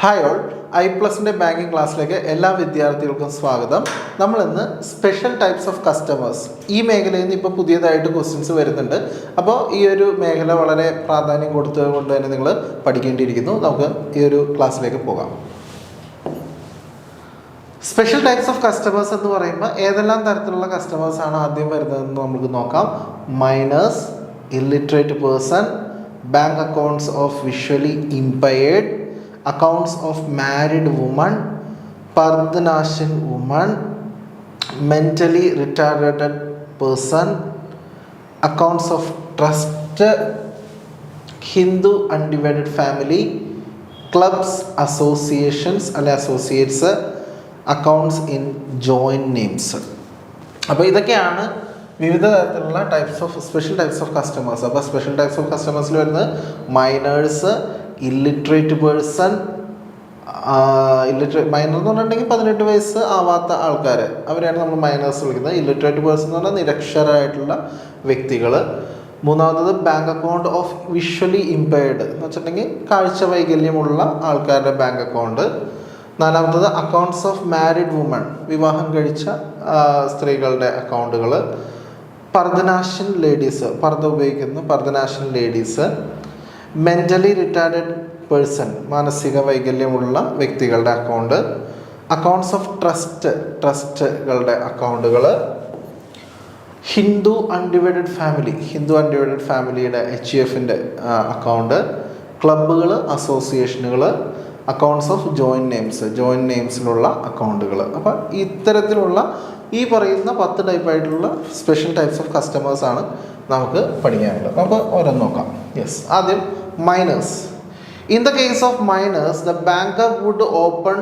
Hi all, ഐ+ന്റെ banking ക്ലാസ്സിലേക്ക് എല്ലാ വിദ്യാർത്ഥികൾക്കും സ്വാഗതം. നമ്മളിന്ന് സ്പെഷ്യൽ ടൈപ്സ് ഓഫ് കസ്റ്റമേഴ്സ് ഈ മേഖലയിൽ നിന്ന് ഇപ്പോൾ പുതിയതായിട്ട് ക്വസ്റ്റ്യൻസ് വരുന്നുണ്ട്. അപ്പോൾ ഈ ഒരു മേഖല വളരെ പ്രാധാന്യം കൊടുത്തുകൊണ്ട് തന്നെ നിങ്ങൾ പഠിക്കേണ്ടിയിരിക്കുന്നു. നമുക്ക് ഈ ഒരു ക്ലാസ്സിലേക്ക് പോകാം. സ്പെഷ്യൽ ടൈപ്സ് ഓഫ് കസ്റ്റമേഴ്സ് എന്ന് പറയുമ്പോൾ ഏതെല്ലാം തരത്തിലുള്ള കസ്റ്റമേഴ്സാണ് ആദ്യം വരുന്നതെന്ന് നമുക്ക് നോക്കാം. Miners, illiterate person, bank accounts of visually impaired, accounts of married woman, Pardhanashin woman, mentally retarded person, accounts of trust, Hindu undivided family, clubs, associations associates, accounts in joint names. അപ്പോൾ ഇതൊക്കെയാണ് വിവിധ തരത്തിലുള്ള types of special types of customers. അപ്പോൾ special types of കസ്റ്റമേഴ്സിൽ വരുന്നത് miners, illiterate person, minor എന്ന് പറഞ്ഞിട്ടുണ്ടെങ്കിൽ 18 വയസ്സ് ആവാത്ത ആൾക്കാർ, അവരെയാണ് നമ്മൾ മൈനേഴ്സ് വിളിക്കുന്നത്. ഇല്ലിറ്ററേറ്റ് പേഴ്സൺ എന്ന് പറഞ്ഞാൽ നിരക്ഷരമായിട്ടുള്ള വ്യക്തികൾ. മൂന്നാമത്തത് bank account of visually impaired എന്ന് വെച്ചിട്ടുണ്ടെങ്കിൽ കാഴ്ച വൈകല്യമുള്ള ആൾക്കാരുടെ ബാങ്ക് അക്കൗണ്ട്. നാലാമത്തത് അക്കൗണ്ട്സ് ഓഫ് മാരിഡ് വുമൺ, വിവാഹം കഴിച്ച സ്ത്രീകളുടെ അക്കൗണ്ടുകൾ. പർദ്ദനാഷൻ ലേഡീസ്, പർദ്ദ ഉപയോഗിക്കുന്ന പർദ്ദനാഷൻ ലേഡീസ്. മെൻ്റലി റിട്ടാർഡഡ് പേഴ്സൺ, മാനസിക വൈകല്യമുള്ള വ്യക്തികളുടെ അക്കൗണ്ട്. അക്കൗണ്ട്സ് ഓഫ് ട്രസ്റ്റുകളുടെ അക്കൗണ്ടുകൾ. Hindu undivided family, Hindu undivided ഫാമിലിയുടെ HUFൻ്റെ അക്കൗണ്ട്. ക്ലബ്ബുകൾ, അസോസിയേഷനുകൾ. അക്കൗണ്ട്സ് ഓഫ് ജോയിൻറ്റ് നെയിംസിലുള്ള അക്കൗണ്ടുകൾ. അപ്പോൾ ഇത്തരത്തിലുള്ള ഈ പറയുന്ന 10 ടൈപ്പായിട്ടുള്ള സ്പെഷ്യൽ ടൈപ്സ് ഓഫ് കസ്റ്റമേഴ്സാണ് നമുക്ക് പഠിക്കാനുള്ളത്. നമുക്ക് ഓരോന്ന് നോക്കാം. യെസ്, ആദ്യം minors. In the case of minors, the banker would open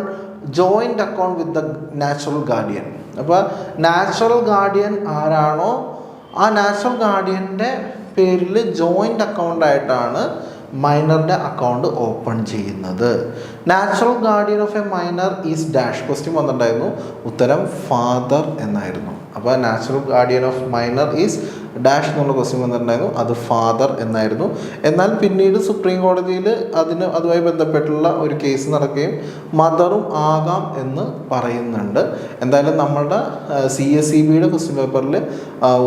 joint account with the natural guardian. അപ്പോൾ നാച്ചുറൽ ഗാർഡിയൻ ആരാണോ ആ നാച്ചുറൽ ഗാർഡിയൻ്റെ പേരിൽ ജോയിൻ്റ് അക്കൗണ്ടായിട്ടാണ് മൈനറുടെ അക്കൗണ്ട് ഓപ്പൺ ചെയ്യുന്നത്. Natural guardian of a minor is dash. Question വന്നിട്ടുണ്ടായിരുന്നു, ഉത്തരം ഫാദർ എന്നായിരുന്നു. അപ്പോൾ natural guardian of minor is dash എന്നുള്ള ക്വസ്റ്റ്യൻ വന്നിട്ടുണ്ടായിരുന്നു, അത് ഫാദർ എന്നായിരുന്നു. എന്നാൽ പിന്നീട് സുപ്രീം കോടതിയിൽ അതുമായി ബന്ധപ്പെട്ടുള്ള ഒരു കേസ് നടക്കുകയും മദറും ആകാം എന്ന് പറയുന്നുണ്ട്. എന്തായാലും നമ്മളുടെ CSEBയുടെ ക്വസ്റ്റ്യൻ പേപ്പറിൽ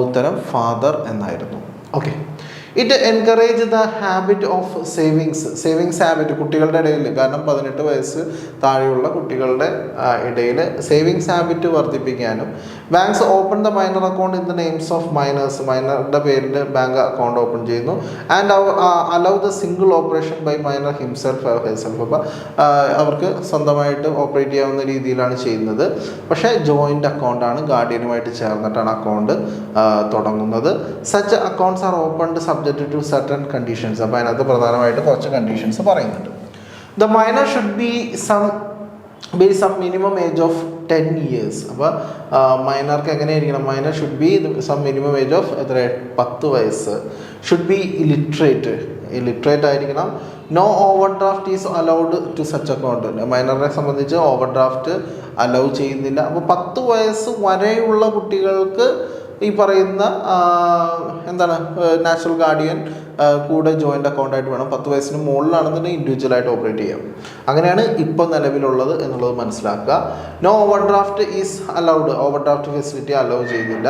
ഉത്തരം ഫാദർ എന്നായിരുന്നു. Okay. It encourage the habit of savings habit കുട്ടികളുടെ ഇടയിൽ, കാരണം 18 വയസ്സ് താഴെയുള്ള കുട്ടികളുടെ ഇടയിൽ സേവിങ്സ് ഹാബിറ്റ് വർദ്ധിപ്പിക്കാനും. Banks open the minor account in the names of minors, മൈനറുടെ പേരിൽ ബാങ്ക് അക്കൗണ്ട് ഓപ്പൺ ചെയ്യുന്നു. And allow the single operation by minor himself. അപ്പോൾ അവർക്ക് സ്വന്തമായിട്ട് ഓപ്പറേറ്റ് ചെയ്യാവുന്ന രീതിയിലാണ് ചെയ്യുന്നത്. പക്ഷേ ജോയിൻ്റ് അക്കൗണ്ടാണ്, ഗാർഡിയനുമായിട്ട് ചേർന്നിട്ടാണ് അക്കൗണ്ട് തുടങ്ങുന്നത്. Such accounts are opened subject to certain conditions. അപ്പോൾ അതിനകത്ത് പ്രധാനമായിട്ട് കുറച്ച് കണ്ടീഷൻസ് പറയുന്നുണ്ട്. The minor should be some minimum age of 10 years. അപ്പോൾ മൈനർക്ക് എങ്ങനെയായിരിക്കണം? Minor should be some minimum age of 10 വയസ്സ്. ഷുഡ് ബി ഇലിറ്ററേറ്റ് ആയിരിക്കണം. No over draft is allowed to such account. മൈനറിനെ സംബന്ധിച്ച് ഓവർ ഡ്രാഫ്റ്റ് അലൗ ചെയ്യുന്നില്ല. അപ്പോൾ 10 വയസ്സ് വരെയുള്ള കുട്ടികൾക്ക് ഈ പറയുന്ന നാച്ചുറൽ ഗാർഡിയൻ കൂടെ ജോയിൻ്റ് അക്കൗണ്ടായിട്ട് വേണം. 10 വയസ്സിന് മുകളിലാണെന്നുണ്ടെങ്കിൽ ഇൻഡിവിജ്വലായിട്ട് ഓപ്പറേറ്റ് ചെയ്യാം. അങ്ങനെയാണ് ഇപ്പോൾ നിലവിലുള്ളത് എന്നുള്ളത് മനസ്സിലാക്കുക. No over draft is allowed, overdraft facility allow ചെയ്യുന്നില്ല.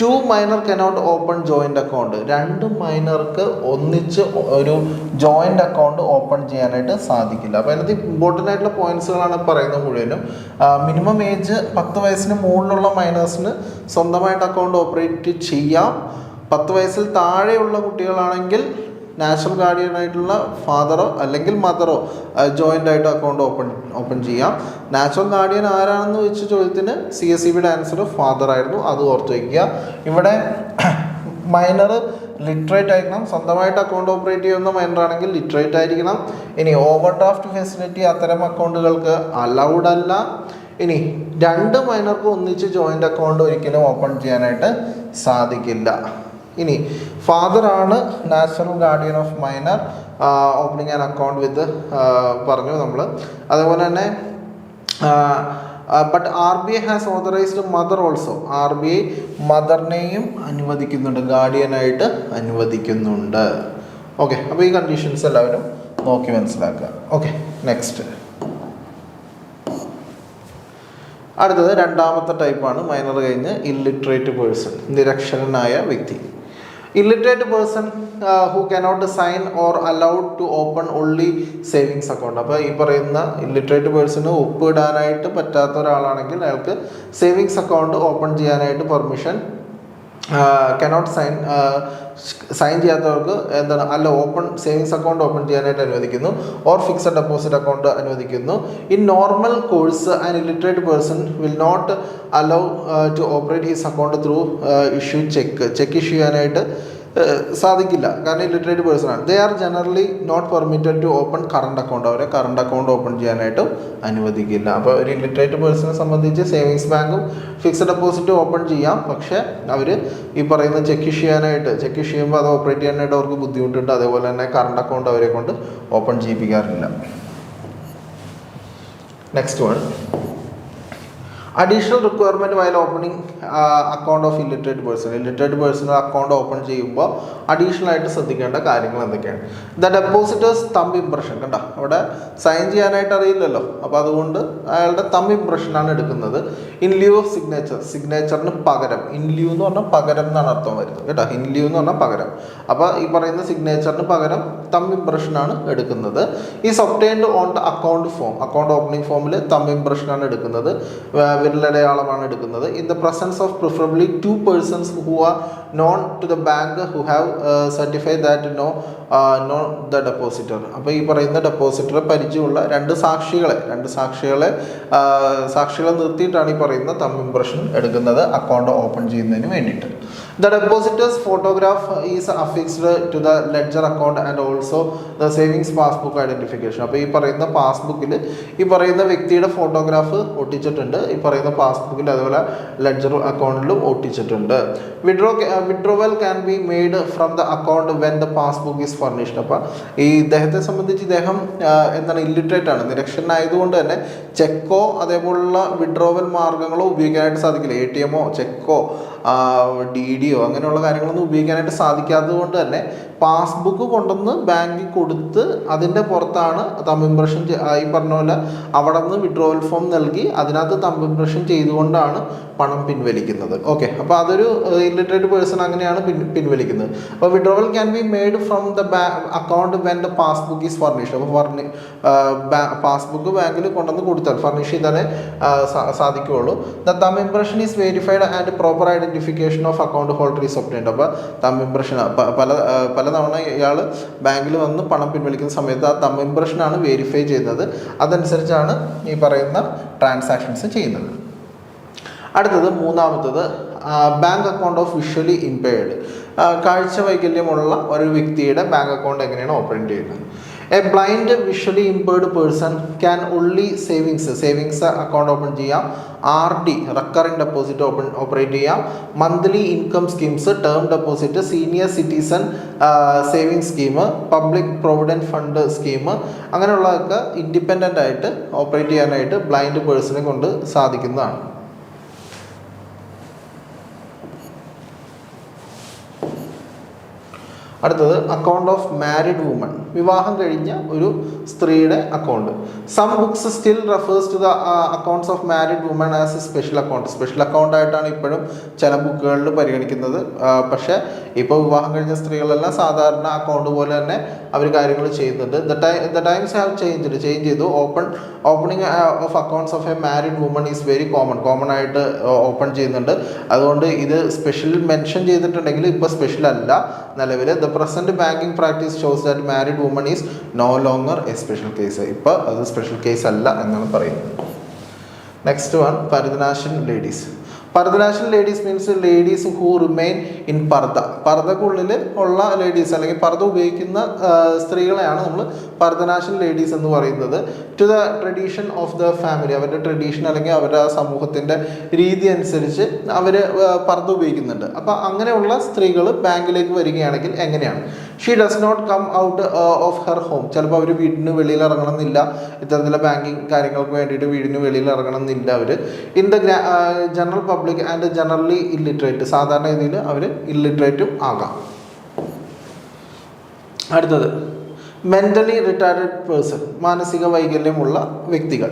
2 minor cannot open joint account. 2 മൈനർക്ക് ഒന്നിച്ച് ഒരു ജോയിൻ്റ് അക്കൗണ്ട് ഓപ്പൺ ചെയ്യാനായിട്ട് സാധിക്കില്ല. അപ്പോൾ അതിനകത്ത് ഇമ്പോർട്ടൻ്റ് ആയിട്ടുള്ള പോയിന്റ്സുകളാണ് പറയുന്നത് മുഴുവനും. മിനിമം ഏജ് 10 വയസ്സിന് മുകളിലുള്ള മൈനേഴ്സിന് സ്വന്തമായിട്ട് അക്കൗണ്ട് ഓപ്പറേറ്റ് ചെയ്യാം. 10 വയസ്സിൽ താഴെയുള്ള കുട്ടികളാണെങ്കിൽ നാച്ചുറൽ ഗാർഡിയനായിട്ടുള്ള ഫാദറോ അല്ലെങ്കിൽ മദറോ ജോയിൻ്റ് ആയിട്ട് അക്കൗണ്ട് ഓപ്പൺ ചെയ്യാം. നാച്ചുറൽ ഗാർഡിയൻ ആരാണെന്ന് വെച്ച ചോദ്യത്തിന് CSEBയുടെ ആൻസർ ഫാദർ ആയിരുന്നു, അത് ഓർത്ത് വയ്ക്കുക. ഇവിടെ മൈനർ ലിറ്ററേറ്റ് ആയിരിക്കണം, സ്വന്തമായിട്ട് അക്കൗണ്ട് ഓപ്പറേറ്റ് ചെയ്യുന്ന മൈനർ ആണെങ്കിൽ ലിറ്ററേറ്റ് ആയിരിക്കണം. ഇനി ഓവർ ഡ്രാഫ്റ്റ് ഫെസിലിറ്റി അത്തരം അക്കൗണ്ടുകൾക്ക് അലൗഡ് അല്ല. ഇനി 2 മൈനർക്ക് ഒന്നിച്ച് ജോയിൻ്റ് അക്കൗണ്ട് ഒരിക്കലും ഓപ്പൺ ചെയ്യാനായിട്ട് സാധിക്കില്ല. ഇനി ഫാദറാണ് natural guardian of minor, opening an account with പറഞ്ഞു നമ്മൾ. അതുപോലെ തന്നെ but RBI has authorised mother also. RBI മദറിനെയും അനുവദിക്കുന്നുണ്ട്, ഗാർഡിയനായിട്ട് അനുവദിക്കുന്നുണ്ട്. ഓക്കെ, അപ്പോൾ ഈ കണ്ടീഷൻസ് എല്ലാവരും നോക്കി മനസ്സിലാക്കുക. Okay, next. അടുത്തത് രണ്ടാമത്തെ ടൈപ്പാണ് മൈനർ കഴിഞ്ഞ് ഇല്ലിറ്ററേറ്റ് പേഴ്സൺ, നിരക്ഷരനായ വ്യക്തി. Illiterate person who cannot sign or allowed to open only savings account. അപ്പോൾ ഈ പറയുന്ന ഇല്ലിറ്ററേറ്റ് പേഴ്സണ് ഒപ്പിടാനായിട്ട് പറ്റാത്ത ഒരാളാണെങ്കിൽ അയാൾക്ക് സേവിങ്സ് അക്കൗണ്ട് ഓപ്പൺ ചെയ്യാനായിട്ട് പെർമിഷൻ കനോട്ട് സൈൻ ചെയ്യാത്തവർക്ക് എന്താണ് അല്ല ഓപ്പൺ സേവിങ്സ് അക്കൗണ്ട് ഓപ്പൺ ചെയ്യാനായിട്ട് അനുവദിക്കുന്നു. ഓർ ഫിക്സഡ് ഡെപ്പോസിറ്റ് അക്കൗണ്ട് അനുവദിക്കുന്നു. In normal course an illiterate person will not allow to operate his account through issue cheque issue ചെയ്യാനായിട്ട് സാധിക്കില്ല, കാരണം ഇല്ലിറ്ററേറ്റ് പേഴ്സൺ ആണ്. They are generally not permitted to open current account. അവരെ current account open ചെയ്യാനായിട്ടും അനുവദിക്കില്ല. അപ്പോൾ ഒരു illiterate പേഴ്സണെ സംബന്ധിച്ച് സേവിങ്സ് ബാങ്കും ഫിക്സഡ് ഡെപ്പോസിറ്റും ഓപ്പൺ ചെയ്യാം, പക്ഷേ അവർ ഈ പറയുന്ന ചെക്ക് ഇഷ്യൂ ചെയ്യുമ്പോൾ അത് ഓപ്പറേറ്റ് ചെയ്യാനായിട്ട് അവർക്ക് ബുദ്ധിമുട്ടുണ്ട്. അതേപോലെ തന്നെ കറണ്ട് അക്കൗണ്ട് അവരെ കൊണ്ട് ഓപ്പൺ ചെയ്യിപ്പിക്കാറില്ല. Next one, additional requirement while opening account of illiterate person. Illiterate person account open ചെയ്യുമ്പോൾ അഡീഷണൽ ആയിട്ട് ശ്രദ്ധിക്കേണ്ട കാര്യങ്ങൾ എന്തൊക്കെയാണ്? The depositor's thumb impression. കണ്ട അവിടെ സൈൻ ചെയ്യാനായിട്ട് അറിയില്ലല്ലോ, അപ്പോൾ അതുകൊണ്ട് അയാളുടെ തമ്പ് ഇംപ്രഷനാണ് എടുക്കുന്നത്. ഇൻ ലിeu ഓഫ് സിഗ്നേച്ചറിന് പകരം. ഇൻ ലിeu എന്ന് പറഞ്ഞാൽ പകരം എന്നാണ് അർത്ഥം വരുന്നത് കേട്ടോ. ഇൻ ലിeu എന്ന് പറഞ്ഞാൽ പകരം. അപ്പോൾ ഈ പറയുന്ന സിഗ്നേച്ചറിന് പകരം തമ്പ് ഇംപ്രഷനാണ് എടുക്കുന്നത്. Is obtained on the account form. Account opening ഫോമിൽ തമ്പ് ഇംപ്രഷനാണ് എടുക്കുന്നത്, വിരലടയാളമാണ് എടുക്കുന്നത്. In the presence of preferably 2 persons who are known to the bank who have certified that know the depositor. അപ്പോൾ ഈ പറയുന്ന ഡെപ്പോസിറ്ററെ പരിചയമുള്ള രണ്ട് സാക്ഷികളെ നിർത്തിയിട്ടാണ് ഈ പറയുന്ന തമ്പ് ഇംപ്രഷൻ എടുക്കുന്നത് അക്കൗണ്ട് ഓപ്പൺ ചെയ്യുന്നതിന് വേണ്ടിയിട്ട്. The depositor's photograph is affixed to the ledger account and also the savings passbook identification. അപ്പോൾ ഈ പറയുന്ന പാസ്ബുക്കിൽ ഈ പറയുന്ന വ്യക്തിയുടെ ഫോട്ടോഗ്രാഫ് ഒട്ടിച്ചിട്ടുണ്ട്, ഈ പറയുന്ന പാസ്ബുക്കിൽ അതുപോലെ ലെഡ്ജർ അക്കൗണ്ടിലും ഒട്ടിച്ചിട്ടുണ്ട്. Withdrawal can be made from the account when the passbook is furnished. അപ്പോൾ ഈ ഇദ്ദേഹത്തെ സംബന്ധിച്ച് ഇദ്ദേഹം എന്താണ് ഇല്ലിറ്ററേറ്റ് ആണ്, നിരക്ഷരനായതുകൊണ്ട് തന്നെ ചെക്കോ അതേപോലുള്ള വിഡ്രോവൽ മാർഗ്ഗങ്ങളോ ഉപയോഗിക്കാനായിട്ട് സാധിക്കില്ല. ATM ചെക്കോ DD അങ്ങനെയുള്ള കാര്യങ്ങളൊന്നും ഉപയോഗിക്കാനായിട്ട് സാധിക്കാത്തത് കൊണ്ട് തന്നെ പാസ്ബുക്ക് കൊണ്ടുവന്ന് ബാങ്കിൽ കൊടുത്ത് അതിൻ്റെ പുറത്താണ് തമ്പ് ഇംപ്രഷൻ ഈ പറഞ്ഞ പോലെ അവിടെ നിന്ന് വിഡ്രോവൽ ഫോം നൽകി അതിനകത്ത് തമ്പ് ഇംപ്രഷൻ ചെയ്തുകൊണ്ടാണ് പണം പിൻവലിക്കുന്നത്. ഓക്കെ, അപ്പോൾ അതൊരു ഇല്ലിറ്ററേറ്റ് പേഴ്സൺ അങ്ങനെയാണ് പിൻവലിക്കുന്നത്. അപ്പോൾ withdrawal can be made from the account when the passbook is furnished. അപ്പോൾ പാസ്ബുക്ക് ബാങ്കിൽ കൊണ്ടുവന്ന് കൊടുത്താൽ ഫർണിഷ് ചെയ്താലേ സാധിക്കുകയുള്ളൂ. The thumb impression is verified and proper identification of account holder is obtained. അപ്പോൾ തമ്പ് ഇംപ്രഷൻ പല തവണ ഇയാൾ ബാങ്കിൽ വന്ന് പണം പിൻവലിക്കുന്ന സമയത്ത് ആ തമ്പ് ഇംപ്രഷനാണ് വെരിഫൈ ചെയ്യുന്നത്, അതനുസരിച്ചാണ് ഈ പറയുന്ന ട്രാൻസാക്ഷൻസ് ചെയ്യുന്നത്. അടുത്തത് മൂന്നാമത്തത് bank account of visually impaired. കാഴ്ച വൈകല്യമുള്ള ഒരു വ്യക്തിയുടെ ബാങ്ക് അക്കൗണ്ട് എങ്ങനെയാണ് ഓപ്പറേറ്റ് ചെയ്യുന്നത്? A blind visually impaired person can only savings account open ചെയ്യാം, RD റക്കറിംഗ് ഡെപ്പോസിറ്റ് ഓപ്പറേറ്റ് ചെയ്യാം, monthly income schemes, term deposit, senior citizen saving scheme, public provident fund scheme, അങ്ങനെയുള്ളതൊക്കെ independent ആയിട്ട് operate ചെയ്യാനായിട്ട് blind പേഴ്സണെ കൊണ്ട് സാധിക്കുന്നതാണ്. അടുത്തത് അക്കൗണ്ട് ഓഫ് മാരിഡ് വുമൺ, വിവാഹം കഴിഞ്ഞ ഒരു സ്ത്രീയുടെ account. Some books still refers to the accounts of married woman as a special account. Special account ആയിട്ടാണ് ഇപ്പോഴും ചില ബുക്കുകളിൽ പരിഗണിക്കുന്നത്. പക്ഷേ ഇപ്പോൾ വിവാഹം കഴിഞ്ഞ സ്ത്രീകളെല്ലാം സാധാരണ അക്കൗണ്ട് പോലെ തന്നെ അവർ കാര്യങ്ങൾ ചെയ്യുന്നുണ്ട്. ദ ടൈംസ് ഹാവ് ചേഞ്ച് ചെയ്തു. Opening of accounts of A married woman is very common ആയിട്ട് ഓപ്പൺ ചെയ്യുന്നുണ്ട്. അതുകൊണ്ട് ഇത് സ്പെഷ്യൽ മെൻഷൻ ചെയ്തിട്ടുണ്ടെങ്കിൽ ഇപ്പോൾ സ്പെഷ്യൽ അല്ല നിലവിൽ. The present banking practice shows that married woman is no longer a special case. ഇപ്പോൾ അത് സ്പെഷ്യൽ കേസ് അല്ല എന്നാണ് പറയുന്നത്. നെക്സ്റ്റ് വൺ, ഭരതനാഷ്യൻ ലേഡീസ്. ഭരതനാഷ്യൻ ladies means ladies who remain in purdah. പർദ്ദക്കുള്ളിൽ ഉള്ള ലേഡീസ് അല്ലെങ്കിൽ പർദ്ദ ഉപയോഗിക്കുന്ന സ്ത്രീകളെയാണ് നമ്മൾ ഭരതനാഷ്യൻ ലേഡീസ് എന്ന് പറയുന്നത്. To the tradition of the family, അവരുടെ ട്രഡീഷൻ അല്ലെങ്കിൽ അവരുടെ സമൂഹത്തിൻ്റെ രീതി അനുസരിച്ച് അവർ പർദ്ദ ഉപയോഗിക്കുന്നുണ്ട്. അപ്പോൾ അങ്ങനെയുള്ള സ്ത്രീകൾ ബാങ്കിലേക്ക് വരികയാണെങ്കിൽ എങ്ങനെയാണ്? She does not come out of her home. ചിലപ്പോൾ അവർ വീടിന് വെളിയിൽ ഇറങ്ങണമെന്നില്ല, ഇത്തരത്തിലുള്ള ബാങ്കിങ് കാര്യങ്ങൾക്ക് വേണ്ടിയിട്ട് വീടിന് വെളിയിൽ ഇറങ്ങണമെന്നില്ല അവർ. In the general public and generally illiterate, സാധാരണ രീതിയിൽ അവർ ഇല്ലിറ്ററേറ്റും ആകാം. അടുത്തത് മെൻ്റലി റിട്ടാർഡഡ് പേഴ്സൺ, മാനസിക വൈകല്യമുള്ള വ്യക്തികൾ.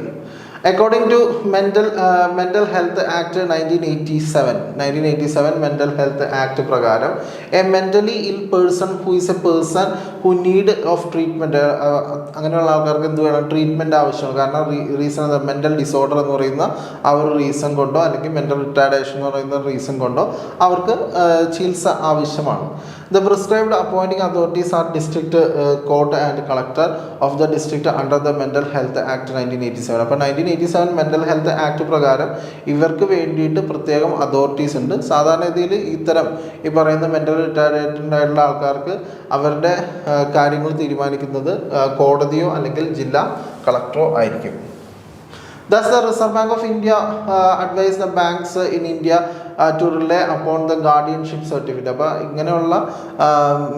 According to Mental Health Act 1987 Mental Health Act പ്രകാരം a mentally ill person who is a person who need of treatment, അങ്ങനെയുള്ള ആൾക്കാർക്ക് എന്ത് വേണം, ട്രീറ്റ്മെൻറ്റ് ആവശ്യമാണ്. കാരണം റീസൺ മെൻ്റൽ ഡിസോർഡർ എന്ന് പറയുന്ന ആ ഒരു റീസൺ കൊണ്ടോ അല്ലെങ്കിൽ മെൻ്റൽ റിട്ടാർഡേഷൻ എന്ന് പറയുന്ന റീസൺ കൊണ്ടോ അവർക്ക് ചികിത്സ ആവശ്യമാണ്. The prescribed appointing authorities are district court and collector of the district under the Mental Health Act 1987. അപ്പോൾ 1987 മെൻ്റൽ ഹെൽത്ത് ആക്ട് പ്രകാരം ഇവർക്ക് വേണ്ടിയിട്ട് പ്രത്യേകം അതോറിറ്റീസ് ഉണ്ട്. സാധാരണ രീതിയിൽ ഇത്തരം ഈ പറയുന്ന മെൻ്റൽ റിട്ടാർഡേറ്റഡ് ആയിട്ടുള്ള ആൾക്കാർക്ക് അവരുടെ കാര്യങ്ങൾ തീരുമാനിക്കുന്നത് കോടതിയോ അല്ലെങ്കിൽ ജില്ലാ കളക്ടറോ ആയിരിക്കും. Thus, the Reserve Bank of India advised the banks in India to rely upon the guardianship certificate. അപ്പോൾ ഇങ്ങനെയുള്ള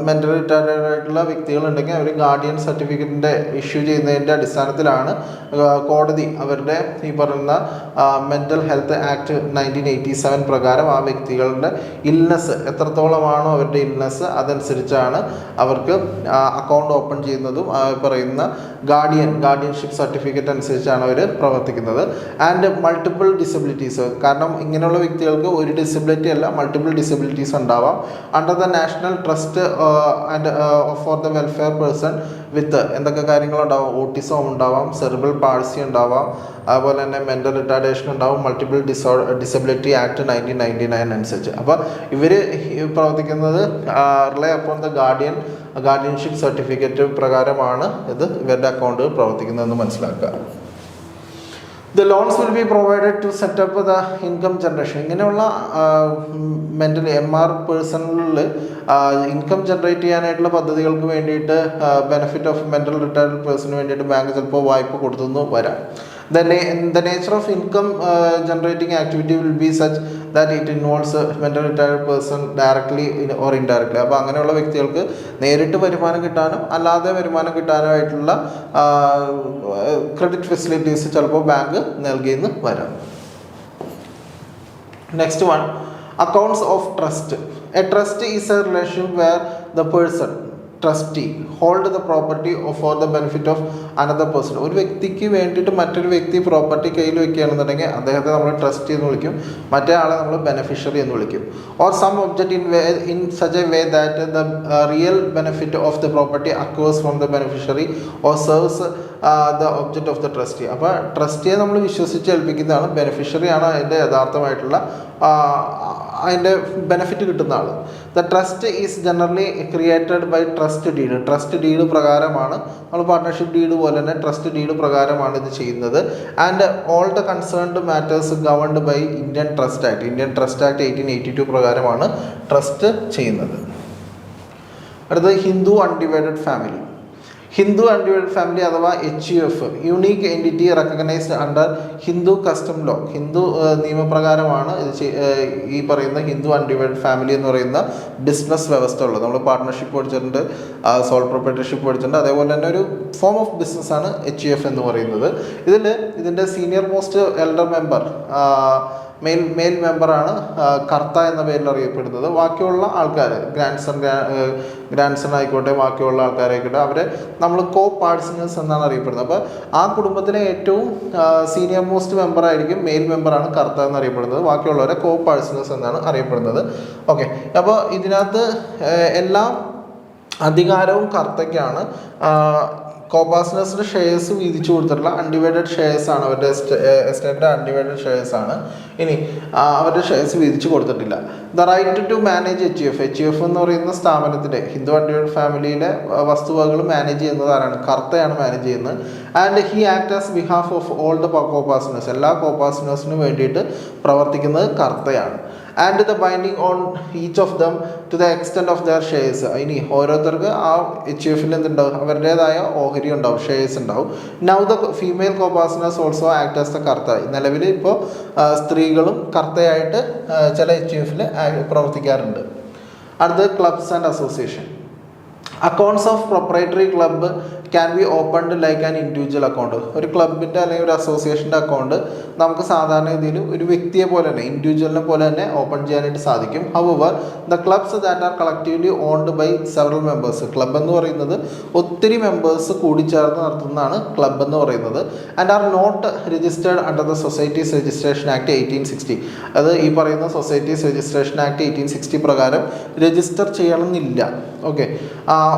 മെൻ്റൽ റിട്ടാർഡഡ് ആയിട്ടുള്ള വ്യക്തികളുണ്ടെങ്കിൽ അവർ ഗാർഡിയൻ സർട്ടിഫിക്കറ്റിൻ്റെ ഇഷ്യൂ ചെയ്യുന്നതിൻ്റെ അടിസ്ഥാനത്തിലാണ് കോടതി അവരുടെ ഈ പറയുന്ന മെൻ്റൽ ഹെൽത്ത് ആക്ട് 1987 പ്രകാരം ആ വ്യക്തികളുടെ ഇൽനെസ് എത്രത്തോളമാണോ അവരുടെ ഇൽനെസ് അതനുസരിച്ചാണ് അവർക്ക് അക്കൗണ്ട് ഓപ്പൺ ചെയ്യുന്നതും പറയുന്ന ഗാർഡിയൻഷിപ്പ് സർട്ടിഫിക്കറ്റ് അനുസരിച്ചാണ് അവർ പ്രവർത്തിക്കുന്നത്. ആൻഡ് മൾട്ടിപ്പിൾ ഡിസബിലിറ്റീസ്, കാരണം ഇങ്ങനെയുള്ള വ്യക്തികൾക്ക് ഒരു ഡിസബിലിറ്റി അല്ല മൾട്ടിപ്പിൾ ഡിസബിലിറ്റീസ് ഉണ്ടാവാം. Under the national trust and for the welfare person with എന്തൊക്കെ കാര്യങ്ങളുണ്ടാവും, ഓട്ടിസം ഉണ്ടാവാം, സെറിബ്രൽ പാൾസി ഉണ്ടാവാം, അതുപോലെ തന്നെ മെൻ്റൽ റിട്ടാർഡേഷൻ ഉണ്ടാവും, മൾട്ടിപ്പിൾ ഡിസബിലിറ്റി ആക്ട് 1999 അനുസരിച്ച്. അപ്പോൾ ഇവർ പ്രവർത്തിക്കുന്നത് relay upon the guardianship certificate പ്രകാരമാണ് ഇവരുടെ അക്കൗണ്ട് പ്രവർത്തിക്കുന്നതെന്ന് മനസ്സിലാക്കുക. The loans will be provided to set up the income generation. ഇങ്ങനെയുള്ള മെൻ്റലി MR പേഴ്സണിൽ ഇൻകം ജനറേറ്റ് ചെയ്യാനായിട്ടുള്ള പദ്ധതികൾക്ക് വേണ്ടിയിട്ട് ബെനിഫിറ്റ് ഓഫ് മെൻ്റൽ റിട്ടയർഡ് പേഴ്സണിന് വേണ്ടിയിട്ട് ബാങ്ക് ചിലപ്പോൾ വായ്പ കൊടുത്തു വരാം. The nature of income generating activity will be such that it involves mental retired person directly or indirectly. അപ്പോൾ അങ്ങനെയുള്ള വ്യക്തികൾക്ക് നേരിട്ട് വരുമാനം കിട്ടാനും അല്ലാതെ വരുമാനം കിട്ടാനുമായിട്ടുള്ള ക്രെഡിറ്റ് ഫെസിലിറ്റീസ് ചിലപ്പോൾ ബാങ്ക് നൽകിയെന്ന് വരാം. Next one, accounts of trust. A trust is a relation where the person trustee hold the property for the benefit of another person. ഒരു വ്യക്തിക്ക് വേണ്ടിയിട്ട് മറ്റൊരു വ്യക്തി പ്രോപ്പർട്ടി കയ്യിൽ വയ്ക്കുകയാണെന്നുണ്ടെങ്കിൽ അദ്ദേഹത്തെ നമ്മൾ ട്രസ്റ്റി എന്ന് വിളിക്കും, മറ്റേ ആളെ നമ്മൾ ബെനിഫിഷ്യറി എന്ന് വിളിക്കും. Or some object in such a way that the real benefit of the property accrues from the beneficiary or serves the object of the trustee. അപ്പോൾ ട്രസ്റ്റിയെ നമ്മൾ വിശ്വസിച്ച് ഏൽപ്പിക്കുന്നതാണ്, ബെനിഫിഷ്യറിയാണ് അതിൻ്റെ യഥാർത്ഥമായിട്ടുള്ള അതിൻ്റെ ബെനിഫിറ്റ് കിട്ടുന്ന ആൾ. The trust is generally created by trust deed. Trust deed പ്രകാരമാണ്, നമ്മൾ പാർട്ട്ണർഷിപ്പ് ഡീഡ് പോലെ തന്നെ ട്രസ്റ്റ് ഡീഡ് പ്രകാരമാണ് ഇത് ചെയ്യുന്നത്. And all the concerned matters governed by Indian trust act. Indian trust act 1882 പ്രകാരമാണ് ട്രസ്റ്റ് ചെയ്യുന്നത്. അടുത്തത് Hindu undivided family. Hindu undivided family അഥവാ HUF, unique entity recognised under Hindu custom law. Hindu നിയമപ്രകാരമാണ് ഈ പറയുന്ന ഹിന്ദു അൺഡിവൈഡഡ് ഫാമിലി എന്ന് പറയുന്ന ബിസിനസ് വ്യവസ്ഥ ഉള്ളത്. നമ്മൾ പാർട്ട്ണർഷിപ്പ് പഠിച്ചിട്ടുണ്ട്, സോൾ പ്രൊപ്പറേറ്റർഷിപ്പ് പഠിച്ചിട്ടുണ്ട്. അതേപോലെ തന്നെ ഒരു ഫോം ഓഫ് ബിസിനസ്സാണ് HUF എന്ന് പറയുന്നത്. ഇതിൻ്റെ senior most elder member male മെമ്പറാണ് കർത്ത എന്ന പേരിൽ അറിയപ്പെടുന്നത്. ബാക്കിയുള്ള ആൾക്കാർ ഗ്രാൻഡ്സൺ ആയിക്കോട്ടെ ബാക്കിയുള്ള ആൾക്കാരായിക്കോട്ടെ അവരെ നമ്മൾ കോ പാർട്ട്നേഴ്സ് എന്നാണ് അറിയപ്പെടുന്നത്. അപ്പോൾ ആ കുടുംബത്തിലെ ഏറ്റവും സീനിയർ മോസ്റ്റ് മെമ്പർ ആയിരിക്കും മെയിൽ മെമ്പറാണ് കർത്ത എന്നറിയപ്പെടുന്നത്. ബാക്കിയുള്ളവരെ കോ പാർട്ട്നേഴ്സ് എന്നാണ് അറിയപ്പെടുന്നത്. ഓക്കെ, അപ്പോൾ ഇതിനകത്ത് എല്ലാ അധികാരവും കർത്തയ്ക്കാണ്. കോപാർട്ട്നേഴ്സിൻ്റെ ഷെയർസ് വീതിച്ചു കൊടുത്തിട്ടുള്ള അൺഡിവൈഡഡ് ഷെയർസാണ്, അവരുടെ എസ്റ്റേറ്റിൻ്റെ അൺഡിവൈഡഡ് ഷെയർസാണ്. ഇനി അവരുടെ ഷെയർസ് വീതിച്ചു കൊടുത്തിട്ടില്ല. The right to manage HUF എന്ന് പറയുന്ന സ്ഥാപനത്തിൻ്റെ ഹിന്ദു അൺഡിവൈഡഡ് ഫാമിലിയിലെ വസ്തുവകകൾ മാനേജ് ചെയ്യുന്നത് ആരാണ്? കർത്തയാണ് മാനേജ് ചെയ്യുന്നത്. And he act as behalf of all the copartners. എല്ലാ കോപാർട്ട്നേഴ്സിനും വേണ്ടിയിട്ട് പ്രവർത്തിക്കുന്നത് കർത്തയാണ്. And the binding on each of them to the extent of their shares. ഇനി ഓരോരുത്തർക്ക് ആ HUF എന്തുണ്ടാവും, അവരുടേതായ ഓഹരി ഉണ്ടാവും, ഷെയർസ് ഉണ്ടാവും. Now the female copartners also act as the karta. നിലവിൽ ഇപ്പോൾ സ്ത്രീകളും കർത്തയായിട്ട് ചില HUF പ്രവർത്തിക്കാറുണ്ട്. അടുത്തത് clubs and association. Accounts of proprietary club can be opened like an individual account. ഒരു ക്ലബിൻ്റെ അല്ലെങ്കിൽ ഒരു അസോസിയേഷൻ്റെ അക്കൗണ്ട് നമുക്ക് സാധാരണ രീതിയിൽ ഒരു വ്യക്തിയെ പോലെ തന്നെ ഇൻഡിവിജ്വലിനെ പോലെ തന്നെ ഓപ്പൺ ചെയ്യാനായിട്ട് സാധിക്കും. However the clubs that are collectively owned by several members, club എന്ന് പറയുന്നത് ഒത്തിരി മെമ്പേഴ്സ് കൂടിച്ചേർന്ന് നടത്തുന്നതാണ് ക്ലബ് എന്ന് പറയുന്നത്. And are not registered under the societies registration act 1860. അത് ഈ പറയുന്ന സൊസൈറ്റീസ് രജിസ്ട്രേഷൻ ആക്ട് 1860 പ്രകാരം രജിസ്റ്റർ ചെയ്യണമെന്നില്ല. Okay,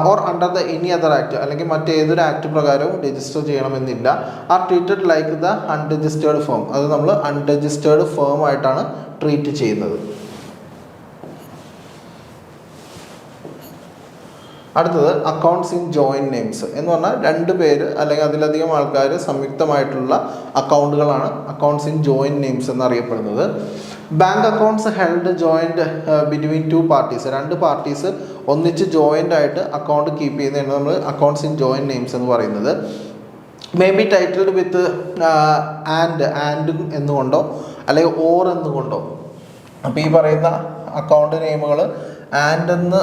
or under the any other act, അല്ലെങ്കിൽ മറ്റേതൊരു ആക്ട് പ്രകാരവും രജിസ്റ്റർ ചെയ്യണമെന്നില്ല. R treated like the unregistered firm, അത് നമ്മൾ അൺരജിസ്റ്റേർഡ് ഫേം ആയിട്ടാണ് ട്രീറ്റ് ചെയ്യുന്നത്. അടുത്തത് അക്കൗണ്ട്സ് ഇൻ ജോയിൻറ്റ് നെയിംസ് എന്ന് പറഞ്ഞാൽ 2 പേര് അല്ലെങ്കിൽ അതിലധികം ആൾക്കാർ സംയുക്തമായിട്ടുള്ള അക്കൗണ്ടുകളാണ് അക്കൗണ്ട്സ് ഇൻ ജോയിൻറ്റ് നെയിംസ് എന്നറിയപ്പെടുന്നത്. Bank accounts held joint between 2 parties, 2 parties ഒന്നിച്ച് ജോയിൻ്റ് ആയിട്ട് അക്കൗണ്ട് കീപ്പ് ചെയ്യുന്നതാണ് നമ്മൾ അക്കൗണ്ട്സ് ഇൻ ജോയിൻറ്റ് നെയിംസ് എന്ന് പറയുന്നത്. May be titled with and എന്നുകൊണ്ടോ അല്ലെങ്കിൽ ഓർ എന്നുകൊണ്ടോ. അപ്പോൾ ഈ പറയുന്ന അക്കൗണ്ട് നെയിമുകൾ ആൻഡ് എന്ന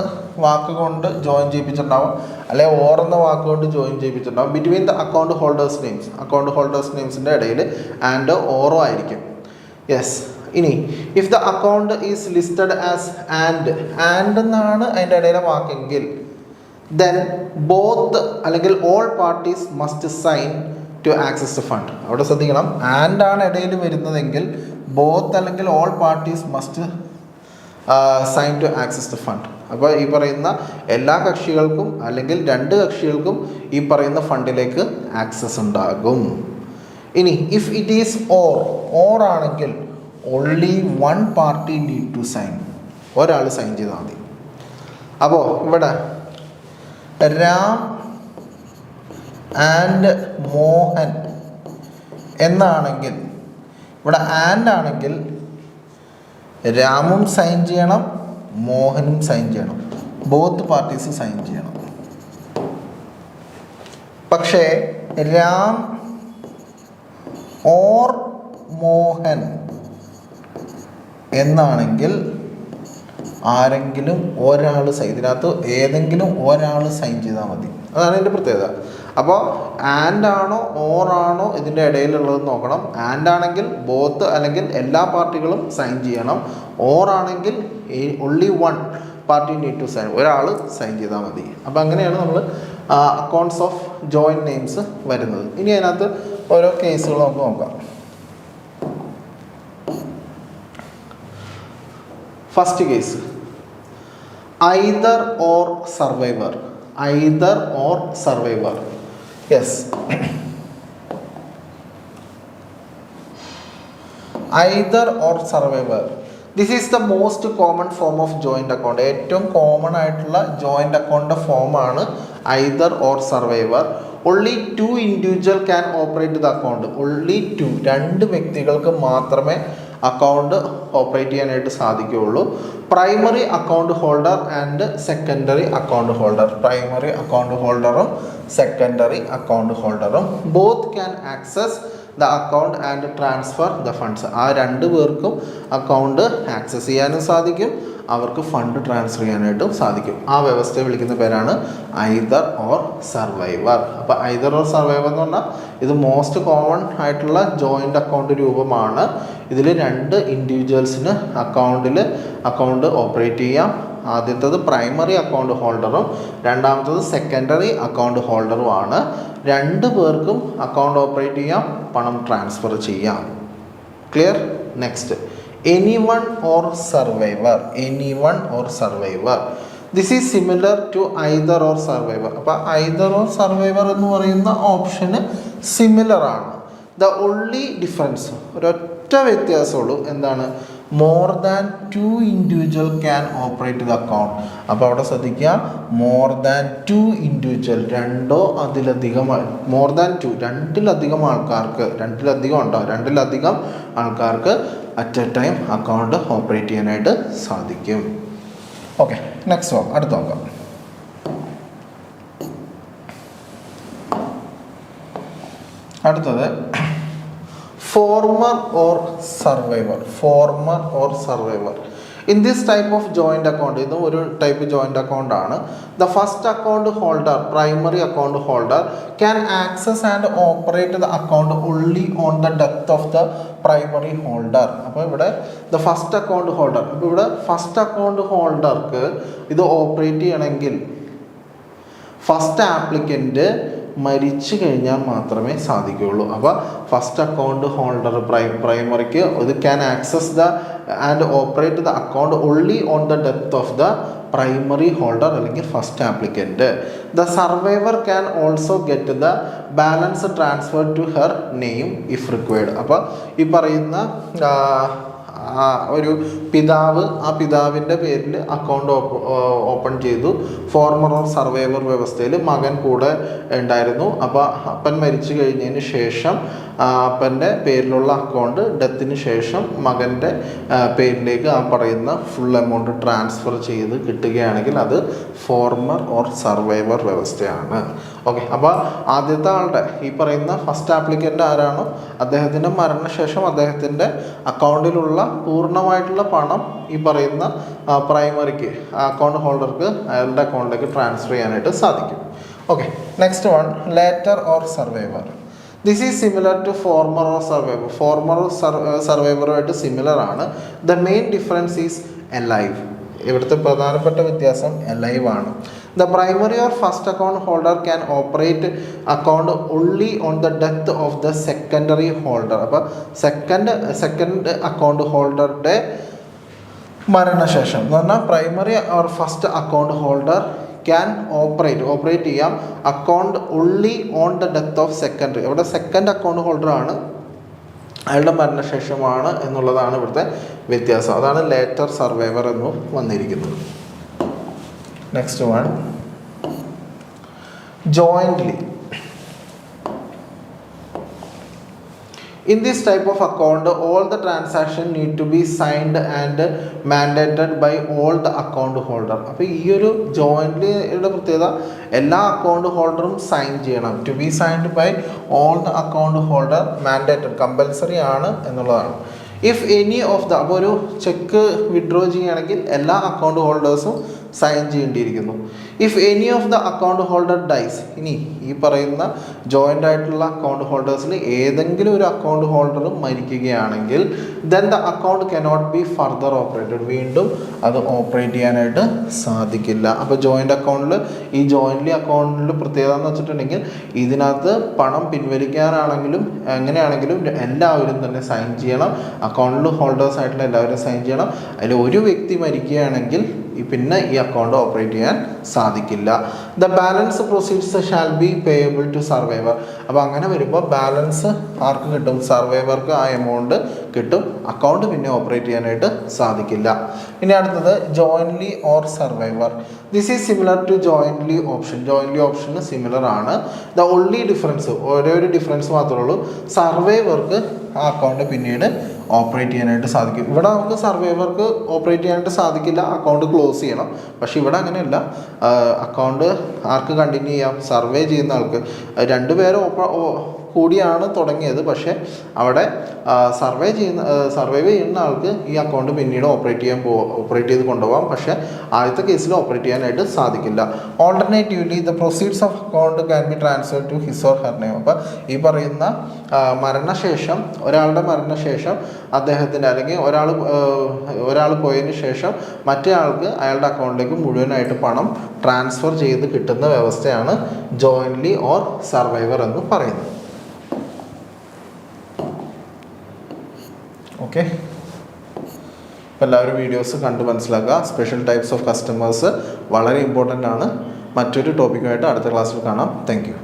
വാക്ക് കൊണ്ട് ജോയിൻ ചെയ്യിപ്പിച്ചിട്ടുണ്ടാവും, അല്ലെങ്കിൽ ഓർ എന്ന വാക്ക് കൊണ്ട് ജോയിൻ ചെയ്യിപ്പിച്ചിട്ടുണ്ടാവും. Between the account holders names, account holders നെയിംസിൻ്റെ ഇടയിൽ ആൻഡ് ഓറോ ആയിരിക്കും. യെസ്. ഇനി if the account is listed as and എന്നാണ് അതിൻ്റെ ഇടയിലെ വാക്കെങ്കിൽ ദെൻ ബോത്ത് അല്ലെങ്കിൽ all parties must sign to access the fund. അവിടെ ശ്രദ്ധിക്കണം, ആൻഡ് ആണ് ഇടയിൽ വരുന്നതെങ്കിൽ ബോത്ത് അല്ലെങ്കിൽ all parties must sign to access the fund. അപ്പോൾ ഈ പറയുന്ന എല്ലാ കക്ഷികൾക്കും അല്ലെങ്കിൽ 2 കക്ഷികൾക്കും ഈ പറയുന്ന ഫണ്ടിലേക്ക് ആക്സസ് ഉണ്ടാകും. ഇനി ഇഫ് ഇറ്റ് ഈസ് ഓർ ആണെങ്കിൽ only 1 party need to sign, ഒരാൾ സൈൻ ചെയ്താൽ മതി. അപ്പോൾ ഇവിടെ രാം ആൻഡ് മോഹൻ എന്നാണെങ്കിൽ, ഇവിടെ ആൻഡ് ആണെങ്കിൽ രാമും സൈൻ ചെയ്യണം, മോഹനും സൈൻ ചെയ്യണം, ബോത്ത് പാർട്ടീസ് സൈൻ ചെയ്യണം. പക്ഷേ രാം ഓർ മോഹൻ എന്നാണെങ്കിൽ ആരെങ്കിലും ഒരാൾ ഇതിനകത്ത് ഏതെങ്കിലും ഒരാൾ സൈൻ ചെയ്താൽ മതി. അതാണ് ഇതിൻ്റെ പ്രത്യേകത. അപ്പോൾ ആൻഡ് ആണോ ഓർ ആണോ ഇതിൻ്റെ ഇടയിലുള്ളതെന്ന് നോക്കണം. ആൻഡ് ആണെങ്കിൽ ബോത്ത് അല്ലെങ്കിൽ എല്ലാ പാർട്ടികളും സൈൻ ചെയ്യണം. ഓർ ആണെങ്കിൽ only 1 party need to sign, ഒരാൾ സൈൻ ചെയ്താൽ മതി. അപ്പോൾ അങ്ങനെയാണ് നമ്മൾ അക്കൗണ്ട്സ് ഓഫ് ജോയിൻറ്റ് നെയിംസ് വരുന്നത്. ഇനി അതിനകത്ത് ഓരോ കേസുകൾ നമുക്ക് നോക്കാം. First case, either or survivor. Either or survivor. Yes. Either or survivor. This is the most common form of joint account. ഏറ്റവും കോമൺ ആയിട്ടുള്ള ജോയിൻ്റ് അക്കൗണ്ട് ഫോമാണ് either or survivor. Only 2 individual can operate the account. Only 2, 2 വ്യക്തികൾക്ക് മാത്രമേ account operate ചെയ്യാനായിട്ട് സാധിക്കുകയുള്ളൂ. Primary account holder and secondary account holder. Primary account ഹോൾഡറും secondary account ഹോൾഡറും both can access the account and transfer the funds. ആ 2 പേർക്കും account access ചെയ്യാനും സാധിക്കും, അവർക്ക് ഫണ്ട് ട്രാൻസ്ഫർ ചെയ്യാനായിട്ടും സാധിക്കും. ആ വ്യവസ്ഥയെ വിളിക്കുന്ന പേരാണ് ഐദർ ഓർ സർവൈവർ. അപ്പോൾ ഐദർ ഓർ സർവൈവർ എന്ന് പറഞ്ഞാൽ ഇത് മോസ്റ്റ് കോമൺ ആയിട്ടുള്ള ജോയിൻ്റ് അക്കൗണ്ട് രൂപമാണ്. ഇതിൽ 2 ഇൻഡിവിജ്വൽസിന് അക്കൗണ്ട് ഓപ്പറേറ്റ് ചെയ്യാം. ആദ്യത്തേത് പ്രൈമറി അക്കൗണ്ട് ഹോൾഡറും രണ്ടാമത്തത് സെക്കൻഡറി അക്കൗണ്ട് ഹോൾഡറുമാണ്. 2 പേർക്കും അക്കൗണ്ട് ഓപ്പറേറ്റ് ചെയ്യാം, പണം ട്രാൻസ്ഫർ ചെയ്യാം. Clear? Next, anyone or survivor. Anyone or survivor. This is similar to either or survivor. അപ്പോൾ either or survivor എന്ന് പറയുന്ന ഓപ്ഷന് സിമിലർ ആണ്. ദ ഓൺലി ഡിഫറൻസ്, ഒരൊറ്റ വ്യത്യാസമുള്ളൂ. എന്താണ്? More than 2 individual can operate the account. അപ്പോൾ അവിടെ ശ്രദ്ധിക്കുക, മോർ ദാൻ 2 ഇൻഡിവിജ്വൽ, 2 അതിലധികം, മോർ ദാൻ 2 2 ആൾക്കാർക്ക്, 2 ആൾക്കാർക്ക് at a time account operate ചെയ്യാനായിട്ട് സാധിക്കും. ഓക്കെ, നെക്സ്റ്റ് നോക്കാം, അടുത്ത് നോക്കാം. അടുത്തത് former or survivor. Former or survivor in this type of joint account, ഇതും ഒരു ടൈപ്പ് ജോയിൻ്റ് അക്കൗണ്ട് ആണ്. The first account holder, primary account holder, can access and operate the account only on the death of the primary holder. അപ്പോൾ ഇവിടെ the first account holder, അപ്പോൾ ഇവിടെ first account ഹോൾഡർക്ക് ഇത് operate ചെയ്യണമെങ്കിൽ first applicant മരിച്ചു കഴിഞ്ഞാൽ മാത്രമേ സാധിക്കുകയുള്ളൂ. അപ്പോൾ ഫസ്റ്റ് അക്കൗണ്ട് ഹോൾഡർ പ്രൈമറിക്ക് ഇത് can access the and operate the account only on the death of the primary holder അല്ലെങ്കിൽ first applicant. The survivor can also get the balance transfer to her name if required. അപ്പോൾ ഈ പറയുന്ന ഒരു പിതാവ് ആ പിതാവിൻ്റെ പേരിൽ അക്കൗണ്ട് ഓപ്പൺ ചെയ്തു. ഫോർമർ ഓർ സർവൈവർ വ്യവസ്ഥയിൽ മകൻ കൂടെ ഉണ്ടായിരുന്നു. അപ്പോൾ അപ്പൻ മരിച്ചു കഴിഞ്ഞതിന് ശേഷം അപ്പൻ്റെ പേരിലുള്ള അക്കൗണ്ട് ഡെത്തിന് ശേഷം മകൻ്റെ പേരിലേക്ക് ആ പറയുന്ന ഫുൾ എമൗണ്ട് ട്രാൻസ്ഫർ ചെയ്ത് കിട്ടുകയാണെങ്കിൽ അത് ഫോർമർ ഓർ സർവൈവർ വ്യവസ്ഥയാണ്. ഓക്കെ, അപ്പോൾ ആദ്യത്തെ ആളുടെ ഈ പറയുന്ന ഫസ്റ്റ് ആപ്ലിക്കൻ്റ് ആരാണോ അദ്ദേഹത്തിൻ്റെ മരണശേഷം അദ്ദേഹത്തിൻ്റെ അക്കൗണ്ടിലുള്ള പൂർണ്ണമായിട്ടുള്ള പണം ഈ പറയുന്ന പ്രൈമറിക്ക് അക്കൗണ്ട് ഹോൾഡർക്ക് അയാളുടെ അക്കൗണ്ടിലേക്ക് ട്രാൻസ്ഫർ ചെയ്യാനായിട്ട് സാധിക്കും. Okay, next one, later or survivor. This is similar to former or survivor. Former സർവൈവറുമായിട്ട് സിമിലർ ആണ്. The main difference is alive. ഇവിടുത്തെ പ്രധാനപ്പെട്ട വ്യത്യാസം എലൈവ് ആണ്. The primary or first account holder can operate account only on the death of the secondary holder. അപ്പോൾ second account ഹോൾഡറുടെ മരണശേഷം എന്ന് പറഞ്ഞാൽ primary or first account holder can operate ചെയ്യാം account only on the death of secondary. ഇവിടെ second account ഹോൾഡറാണ്, അയാളുടെ മരണശേഷമാണ് എന്നുള്ളതാണ് ഇവിടുത്തെ വ്യത്യാസം. അതാണ് ലേറ്റർ സർവൈവർ എന്ന് വന്നിരിക്കുന്നത്. Next one, jointly. In this type of account, all the transaction need to be signed and mandated by all the account holder. അപ്പോൾ ഈ ഒരു ജോയിൻ്റ്ലിയുടെ പ്രത്യേകത എല്ലാ അക്കൗണ്ട് ഹോൾഡറും സൈൻ ചെയ്യണം. To be signed by all the account holder, mandated, compulsory ആണ് എന്നുള്ളതാണ്. ഇഫ് എനി ഓഫ് ദ, അപ്പോൾ ഒരു ചെക്ക് വിഡ്രോ ചെയ്യുകയാണെങ്കിൽ എല്ലാ അക്കൗണ്ട് ഹോൾഡേഴ്സും സൈൻ ചെയ്യേണ്ടിയിരിക്കുന്നു. If any of the account holder dies, ഇനി ഈ പറയുന്ന ജോയിൻ്റ് ആയിട്ടുള്ള അക്കൗണ്ട് ഹോൾഡേഴ്സിൽ ഏതെങ്കിലും ഒരു അക്കൗണ്ട് ഹോൾഡർ മരിക്കുകയാണെങ്കിൽ then the account cannot be further operated, വീണ്ടും അത് ഓപ്പറേറ്റ് ചെയ്യാനായിട്ട് സാധിക്കില്ല. അപ്പോൾ ജോയിൻ്റ് അക്കൗണ്ടിൽ, ഈ ജോയിൻ്റ്ലി അക്കൗണ്ടിൽ പ്രത്യേകത എന്ന് വെച്ചിട്ടുണ്ടെങ്കിൽ ഇതിനകത്ത് പണം പിൻവലിക്കാനാണെങ്കിലും എങ്ങനെയാണെങ്കിലും എല്ലാവരും തന്നെ സൈൻ ചെയ്യണം. അക്കൗണ്ടിൽ ഹോൾഡേഴ്സ് ആയിട്ടുള്ള എല്ലാവരും സൈൻ ചെയ്യണം. അതിൽ ഒരു വ്യക്തി മരിക്കുകയാണെങ്കിൽ പിന്നെ ഈ അക്കൗണ്ട് ഓപ്പറേറ്റ് ചെയ്യാൻ സാധിക്കില്ല. The balance proceeds shall be payable to survivor. അപ്പോൾ അങ്ങനെ വരുമ്പോൾ ബാലൻസ് ആർക്ക് കിട്ടും? സർവൈവർക്ക് ആ എമൗണ്ട് കിട്ടും. അക്കൗണ്ട് പിന്നെ ഓപ്പറേറ്റ് ചെയ്യാനായിട്ട് സാധിക്കില്ല. ഇനി അടുത്തത് jointly or survivor. This is similar to jointly option. Jointly ഓപ്ഷന് സിമിലർ ആണ്. ദ ഓൺലി ഡിഫറൻസ്, ഒരേ ഒരു ഡിഫറൻസ് മാത്രമേ ഉള്ളൂ, സർവൈവർക്ക് ആ അക്കൗണ്ട് പിന്നീട് ഓപ്പറേറ്റ് ചെയ്യാനായിട്ട് സാധിക്കും. ഇവിടെ നമുക്ക് സർവൈവർക്ക് ഓപ്പറേറ്റ് ചെയ്യാനായിട്ട് സാധിക്കില്ല, അക്കൗണ്ട് ക്ലോസ് ചെയ്യണം. പക്ഷെ ഇവിടെ അങ്ങനെയല്ല, അക്കൗണ്ട് ആർക്ക് കണ്ടിന്യൂ ചെയ്യാം? സർവേ ചെയ്യുന്ന ആൾക്ക്. രണ്ടുപേരും കൂടിയാണ് തുടങ്ങിയത്, പക്ഷേ അവിടെ സർവൈവ് ചെയ്യുന്ന ആൾക്ക് ഈ അക്കൗണ്ട് പിന്നീട് ഓപ്പറേറ്റ് ചെയ്ത് കൊണ്ടുപോകാം. പക്ഷേ ആദ്യത്തെ കേസിൽ ഓപ്പറേറ്റ് ചെയ്യാനായിട്ട് സാധിക്കില്ല. Alternatively the proceeds of account can be transfer to his or her name. അപ്പോൾ ഈ പറയുന്ന മരണശേഷം, ഒരാളുടെ മരണശേഷം അദ്ദേഹത്തിൻ്റെ, അല്ലെങ്കിൽ ഒരാൾ പോയതിന് ശേഷം മറ്റേ ആൾക്ക് അയാളുടെ അക്കൗണ്ടിലേക്ക് മുഴുവനായിട്ട് പണം ട്രാൻസ്ഫർ ചെയ്ത് കിട്ടുന്ന വ്യവസ്ഥയാണ് ജോയിൻ്റ്ലി ഓർ സർവൈവർ എന്ന് പറയുന്നത്. ഓക്കെ, അപ്പോൾ എല്ലാവരും വീഡിയോസ് കണ്ട് മനസ്സിലാക്കുക. സ്പെഷ്യൽ ടൈപ്സ് ഓഫ് കസ്റ്റമേഴ്സ് വളരെ ഇമ്പോർട്ടൻ്റ് ആണ്. മറ്റൊരു ടോപ്പിക്കുമായിട്ട് അടുത്ത ക്ലാസ്സിൽ കാണാം. Thank you.